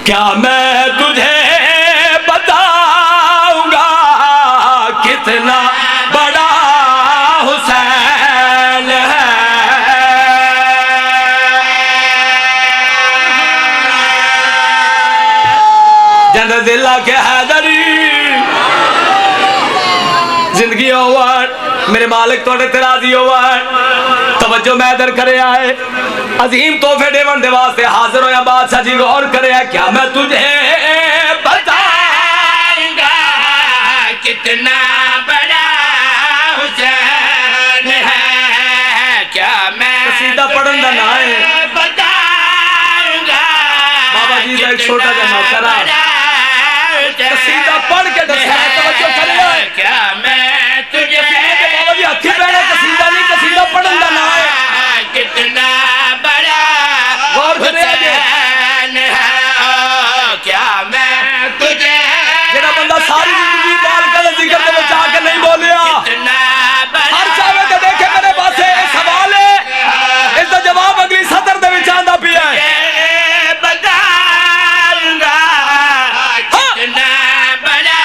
کیا میں تجھے بتاؤں گا کتنا بڑا حسین ہے. جنت اللہ کے حیدری زندگی اوور میرے مالک توڑے ترازی اوور. توجہ میں در کرے آئے عظیم تحفے دیون دے واسطے حاضر ہویا. بادشاہ جی غور کرے آئے کیا میں تجھے بتاؤں گا کتنا بڑا حسین ہے. کیا میں قصیدہ پڑھن دا نہ ہے بتاؤں گا بابا جی کا ایک چھوٹا جا نوکرا قصیدہ پڑھ کے دسنا ہے. توجہ کرے آئے کیا میں تجھے بابا جی ہتھی بیڑے قصیدہ نہیں قصیدہ پڑھن دا نہ ہے کتنا بڑا حسین ہے. کیا میں تجھے جنہا بندہ ساری زندگی بال کا ذکر دے بچا کے نہیں بولیا ہر چاہوے کے دیکھے میرے پاس ہے سوال ہے اس دا جواب اگلی سطر دے بچان دا پیا ہے. بتاؤں گا کتنا بڑا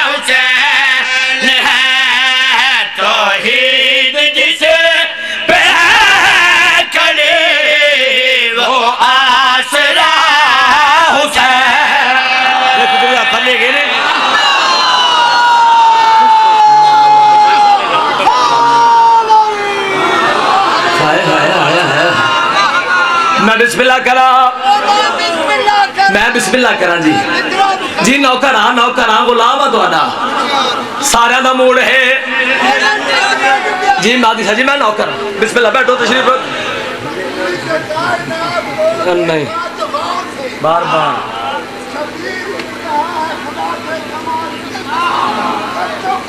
حسین ہے. توحید جسے بسم اللہ کرا میں بسم اللہ کرا جی جی نوکراں غلام دوڑا سارے دا موڑ ہے جی مادی صاحب جی میں نوکر بسم اللہ بیٹھو تشریف نہیں بار بار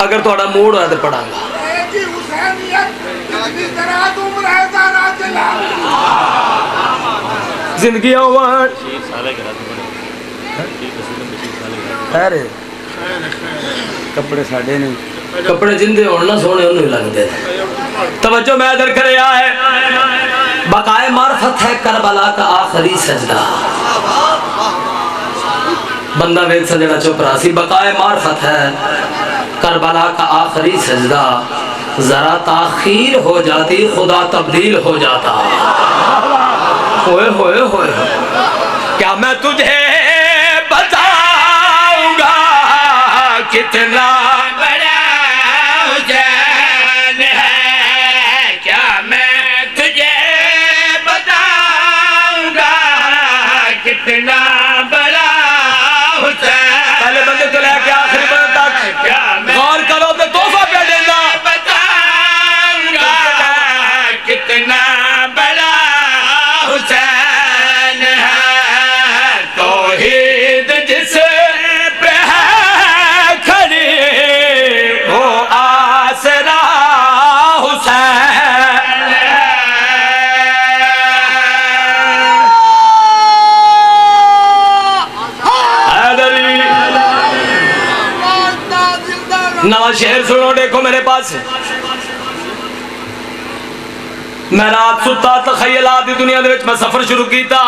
اگر توڑا موڑ ہے تو پڑھا گا زندگی اوور خیر کپڑے ساڑے نہیں کپڑے جندے ہونا سونے انہوں لگ دے. توجہ میں ادھر کرے آئے بقائے معرفت ہے کربلا کا آخری سجدہ. بندہ ویک سجدہ چپ راسی بقائے معرفت ہے کربلا کا آخری سجدہ. ذرا تاخیر ہو جاتی خدا تبدیل ہو جاتا. ہوئے ہوئے ہوئے کیا میں تجھے بتاؤں گا کتنا بڑا حسین ہے. کیا میں تجھے بتاؤں گا کتنا بڑا حسین. پہلے بندے تو لے کے آخری بندے تک غور کرو تو تحفہ پہ دینا. بتاؤں گا کتنا بڑا حسین ہے. توحید جس پہ ہے کھڑی وہ آسرا حسین ہے. حیدری نواز شہر سنو دیکھو میرے پاس میں رات ستا تخیلات دی دنیا دے وچ میں سفر شروع کیتا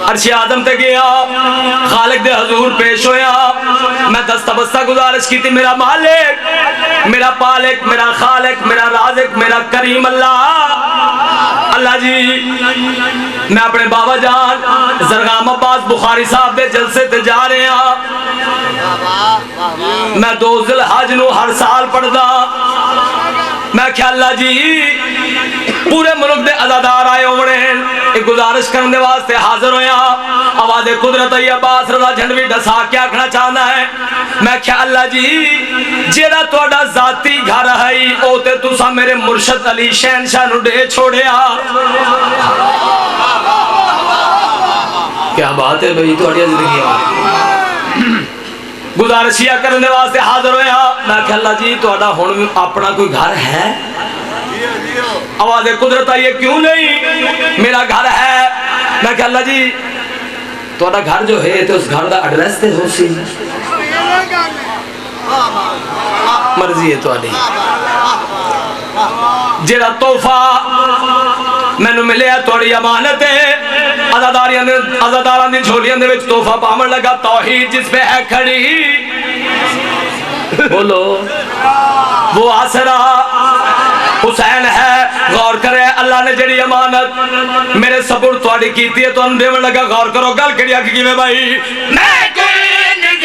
عرش آدم تے گیا خالق دے حضور پیش ہویا. میں دستہ بستہ گزارش کی تھی میرا مالک میرا پالک میرا خالق میرا رازق میرا کریم اللہ جی میں اپنے بابا جان زرغام عباس بخاری صاحب دے جلسے تے جا رہے ہیں. میں 2 ذوالحج نو ہر سال پڑھدا. میں کیا اللہ جی پورے ملک دے عزادار آئے ہوئے ہیں ایک گزارش کرنے واسطے حاضر ہویا. آواز قدرت عباس رضا جھنڈوی ڈسا کیا آکھنا چاہنا ہے. میں کیا اللہ جی جیڑا توڑا ذاتی گھر ہے او تے تسا میرے مرشد علی شہنشاہ نو دے چھوڑیا. کیا بات ہے بھئی توڑیا زندگی گزارشیہ کرنے واسطے حاضر ہویا. میں کہ اللہ جی توڑا ہون اپنا کوئی گھر ہے. آواز قدرت آئیے کیوں نہیں میرا گھر ہے. میں کہ اللہ جی توڑا گھر جو ہے تو اس گھر دا ایڈریس تے ہو سی مرضی ہے توڑی جیڑا تحفہ مینوں ملیا تھوڑی امانت ہے عزاداراں دی جھولیاں دے وچ تحفہ پاون لگا توحید جس پہ ہے کھڑی بولو وہ آسرا حسین ہے غور کرے اللہ نے جڑی امانت میرے سپرد تواڈی کیتی ہے تو دیون لگا غور کرو گل کیڑی آ کی میں بھائی میں کوئی نہیں